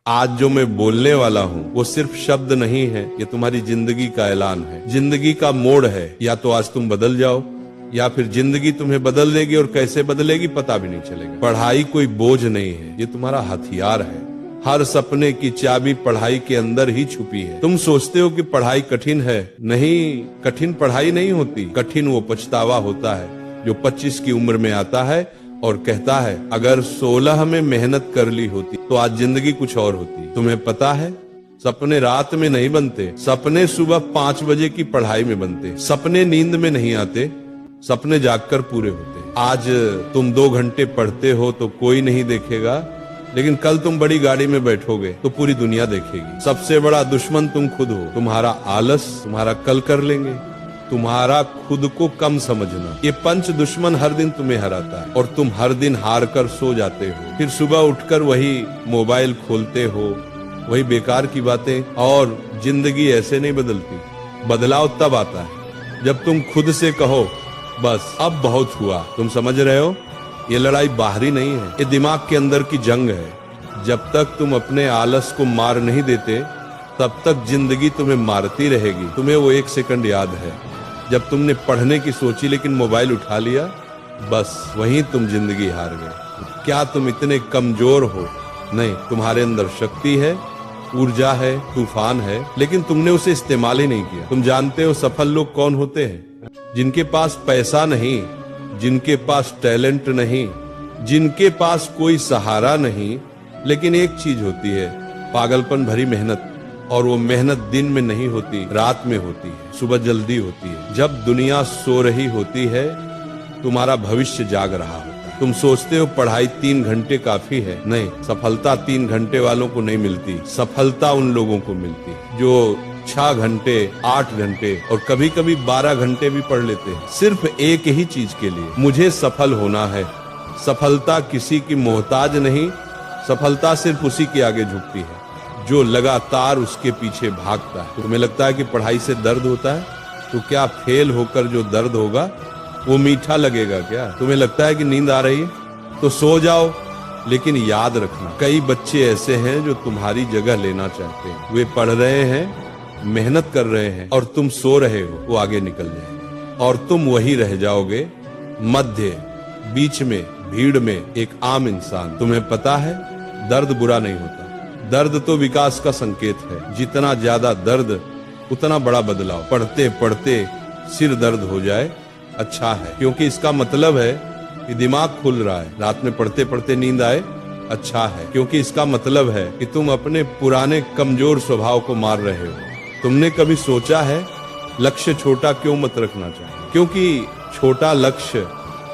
आज जो मैं बोलने वाला हूँ वो सिर्फ शब्द नहीं है, ये तुम्हारी जिंदगी का ऐलान है, जिंदगी का मोड़ है। या तो आज तुम बदल जाओ या फिर जिंदगी तुम्हें बदल देगी, और कैसे बदलेगी पता भी नहीं चलेगा। पढ़ाई कोई बोझ नहीं है, ये तुम्हारा हथियार है। हर सपने की चाबी पढ़ाई के अंदर ही छुपी है। तुम सोचते हो कि पढ़ाई कठिन है, नहीं, कठिन पढ़ाई नहीं होती, कठिन वो पछतावा होता है जो 25 की उम्र में आता है और कहता है अगर 16 में मेहनत कर ली होती तो आज जिंदगी कुछ और होती। तुम्हें पता है सपने रात में नहीं बनते, सपने सुबह 5 बजे की पढ़ाई में बनते। सपने नींद में नहीं आते, सपने जागकर पूरे होते। आज तुम 2 घंटे पढ़ते हो तो कोई नहीं देखेगा, लेकिन कल तुम बड़ी गाड़ी में बैठोगे तो पूरी दुनिया देखेगी। सबसे बड़ा दुश्मन तुम खुद हो। तुम्हारा आलस तुम्हारा कल कर लेंगे, तुम्हारा खुद को कम समझना, ये पंच दुश्मन हर दिन तुम्हें हराता है और तुम हर दिन हार कर सो जाते हो। फिर सुबह उठकर वही मोबाइल खोलते हो, वही बेकार की बातें। और जिंदगी ऐसे नहीं बदलती, बदलाव तब आता है जब तुम खुद से कहो बस अब बहुत हुआ। तुम समझ रहे हो, ये लड़ाई बाहरी नहीं है, ये दिमाग के अंदर की जंग है। जब तक तुम अपने आलस को मार नहीं देते तब तक जिंदगी तुम्हें मारती रहेगी। तुम्हें वो 1 सेकंड याद है जब तुमने पढ़ने की सोची लेकिन मोबाइल उठा लिया, बस वहीं तुम जिंदगी हार गए। क्या तुम इतने कमजोर हो? नहीं, तुम्हारे अंदर शक्ति है, ऊर्जा है, तूफान है, लेकिन तुमने उसे इस्तेमाल ही नहीं किया। तुम जानते हो सफल लोग कौन होते हैं? जिनके पास पैसा नहीं, जिनके पास टैलेंट नहीं, जिनके पास कोई सहारा नहीं, लेकिन एक चीज होती है, पागलपन भरी मेहनत। और वो मेहनत दिन में नहीं होती, रात में होती है, सुबह जल्दी होती है। जब दुनिया सो रही होती है तुम्हारा भविष्य जाग रहा होता है। तुम सोचते हो पढ़ाई 3 घंटे काफी है, नहीं, सफलता 3 घंटे वालों को नहीं मिलती। सफलता उन लोगों को मिलती है जो 6 घंटे, 8 घंटे और कभी कभी 12 घंटे भी पढ़ लेते हैं, सिर्फ एक ही चीज के लिए, मुझे सफल होना है। सफलता किसी की मोहताज नहीं, सफलता सिर्फ उसी के आगे झुकती है जो लगातार उसके पीछे भागता है। तुम्हें लगता है कि पढ़ाई से दर्द होता है, तो क्या फेल होकर जो दर्द होगा वो मीठा लगेगा क्या? तुम्हें लगता है कि नींद आ रही है तो सो जाओ, लेकिन याद रखना कई बच्चे ऐसे हैं जो तुम्हारी जगह लेना चाहते हैं। वे पढ़ रहे हैं, मेहनत कर रहे हैं और तुम सो रहे हो। वो आगे निकल जाएंगे और तुम वही रह जाओगे मध्य, बीच में, भीड़ में, एक आम इंसान। तुम्हें पता है दर्द बुरा नहीं होता, दर्द तो विकास का संकेत है। जितना ज्यादा दर्द उतना बड़ा बदलाव। पढ़ते पढ़ते सिर दर्द हो जाए अच्छा है, क्योंकि इसका मतलब है कि दिमाग खुल रहा है। रात में पढ़ते पढ़ते नींद आए अच्छा है, क्योंकि इसका मतलब है कि तुम अपने पुराने कमजोर स्वभाव को मार रहे हो। तुमने कभी सोचा है लक्ष्य छोटा क्यों मत रखना चाहिए? क्योंकि छोटा लक्ष्य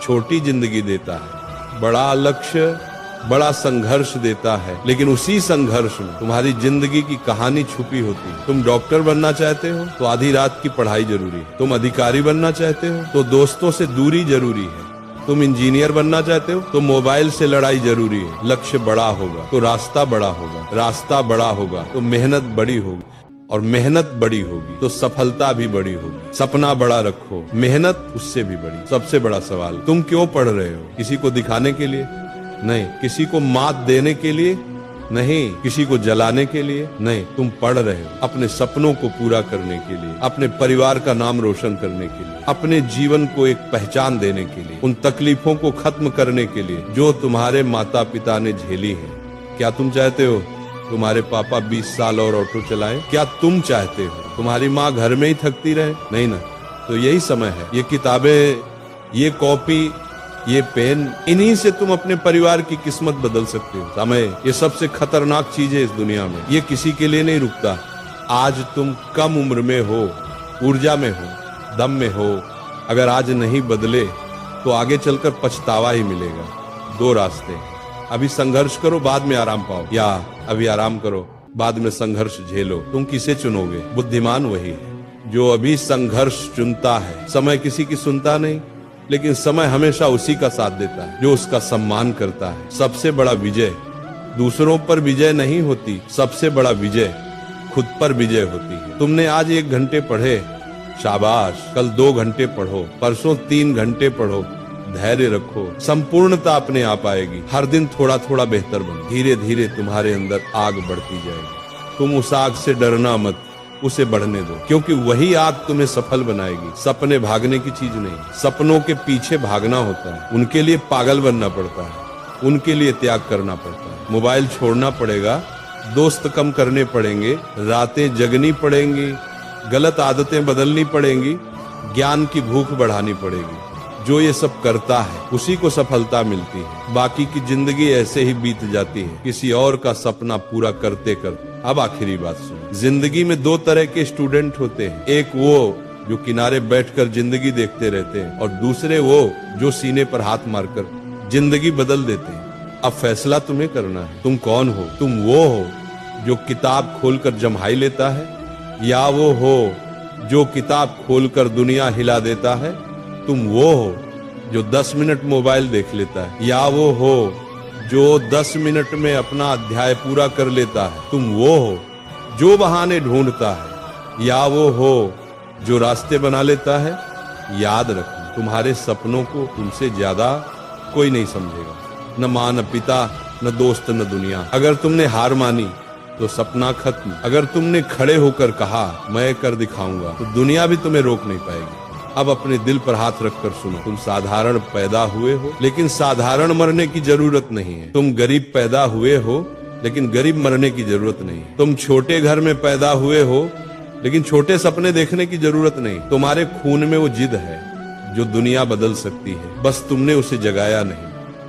छोटी जिंदगी देता है, बड़ा लक्ष्य बड़ा संघर्ष देता है, लेकिन उसी संघर्ष में तुम्हारी जिंदगी की कहानी छुपी होती है। तुम डॉक्टर बनना चाहते हो तो आधी रात की पढ़ाई जरूरी है। तुम अधिकारी बनना चाहते हो तो दोस्तों से दूरी जरूरी है। तुम इंजीनियर बनना चाहते हो तो मोबाइल से लड़ाई जरूरी है। लक्ष्य बड़ा होगा तो रास्ता बड़ा होगा, रास्ता बड़ा होगा तो मेहनत बड़ी होगी, और मेहनत बड़ी होगी तो सफलता भी बड़ी होगी। सपना बड़ा रखो, मेहनत उससे भी बड़ी। सबसे बड़ा सवाल, तुम क्यों पढ़ रहे हो? किसी को दिखाने के लिए नहीं, किसी को मात देने के लिए नहीं, किसी को जलाने के लिए नहीं। तुम पढ़ रहे हो अपने सपनों को पूरा करने के लिए, अपने परिवार का नाम रोशन करने के लिए, अपने जीवन को एक पहचान देने के लिए, उन तकलीफों को खत्म करने के लिए जो तुम्हारे माता पिता ने झेली है। क्या तुम चाहते हो तुम्हारे पापा 20 साल और ऑटो चलाएं? क्या तुम चाहते हो तुम्हारी माँ घर में ही थकती रहे? नहीं ना। तो यही समय है, ये किताबें, ये कॉपी, ये पेन, इन्हीं से तुम अपने परिवार की किस्मत बदल सकते हो। समय ये सबसे खतरनाक चीज है इस दुनिया में, ये किसी के लिए नहीं रुकता। आज तुम कम उम्र में हो, ऊर्जा में हो, दम में हो, अगर आज नहीं बदले तो आगे चलकर पछतावा ही मिलेगा। 2 रास्ते, अभी संघर्ष करो बाद में आराम पाओ, या अभी आराम करो बाद में संघर्ष झेलो। तुम किसे चुनोगे? बुद्धिमान वही है जो अभी संघर्ष चुनता है। समय किसी की सुनता नहीं, लेकिन समय हमेशा उसी का साथ देता है जो उसका सम्मान करता है। सबसे बड़ा विजय दूसरों पर विजय नहीं होती, सबसे बड़ा विजय खुद पर विजय होती है। तुमने आज 1 घंटे पढ़े, शाबाश, कल 2 घंटे पढ़ो, परसों 3 घंटे पढ़ो, धैर्य रखो, संपूर्णता अपने आप आएगी। हर दिन थोड़ा थोड़ा बेहतर बनो, धीरे धीरे तुम्हारे अंदर आग बढ़ती जाएगी। तुम उस आग से डरना मत, उसे बढ़ने दो, क्योंकि वही आग तुम्हें सफल बनाएगी। सपने भागने की चीज नहीं, सपनों के पीछे भागना होता है, उनके लिए पागल बनना पड़ता है, उनके लिए त्याग करना पड़ता है। मोबाइल छोड़ना पड़ेगा, दोस्त कम करने पड़ेंगे, रातें जगनी पड़ेंगी, गलत आदतें बदलनी पड़ेंगी, ज्ञान की भूख बढ़ानी पड़ेगी। जो ये सब करता है उसी को सफलता मिलती है। बाकी की जिंदगी ऐसे ही बीत जाती है, किसी और का सपना पूरा करते करते। अब आखिरी बात सुनो, जिंदगी में दो तरह के स्टूडेंट होते हैं, एक वो जो किनारे बैठकर जिंदगी देखते रहते हैं, और दूसरे वो जो सीने पर हाथ मारकर जिंदगी बदल देते हैं। अब फैसला तुम्हें करना है, तुम कौन हो? तुम वो हो जो किताब खोलकर जम्हाई लेता है, या वो हो जो किताब खोलकर दुनिया हिला देता है? तुम वो हो जो 10 मिनट मोबाइल देख लेता है, या वो हो जो 10 मिनट में अपना अध्याय पूरा कर लेता है? तुम वो हो जो बहाने ढूंढता है, या वो हो जो रास्ते बना लेता है? याद रखना, तुम्हारे सपनों को तुमसे ज्यादा कोई नहीं समझेगा, न मां, न पिता, न दोस्त, न दुनिया। अगर तुमने हार मानी तो सपना खत्म। अगर तुमने खड़े होकर कहा मैं कर दिखाऊंगा, तो दुनिया भी तुम्हें रोक नहीं पाएगी। अब अपने दिल पर हाथ रखकर सुनो, तुम साधारण पैदा हुए हो, लेकिन साधारण मरने की जरूरत नहीं है। तुम गरीब पैदा हुए हो, लेकिन गरीब मरने की जरूरत नहीं है। तुम छोटे घर में पैदा हुए हो, लेकिन छोटे सपने देखने की जरूरत नहीं। तुम्हारे खून में वो जिद है जो दुनिया बदल सकती है, बस तुमने उसे जगाया नहीं।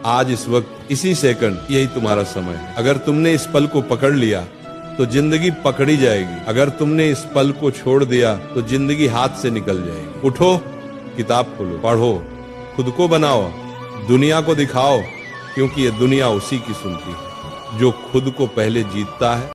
आज इस वक्त इसी सेकंड यही तुम्हारा समय है। अगर तुमने इस पल को पकड़ लिया तो जिंदगी पकड़ी जाएगी, अगर तुमने इस पल को छोड़ दिया तो जिंदगी हाथ से निकल जाएगी। उठो, किताब खोलो, पढ़ो, खुद को बनाओ, दुनिया को दिखाओ, क्योंकि ये दुनिया उसी की सुनती है जो खुद को पहले जीतता है।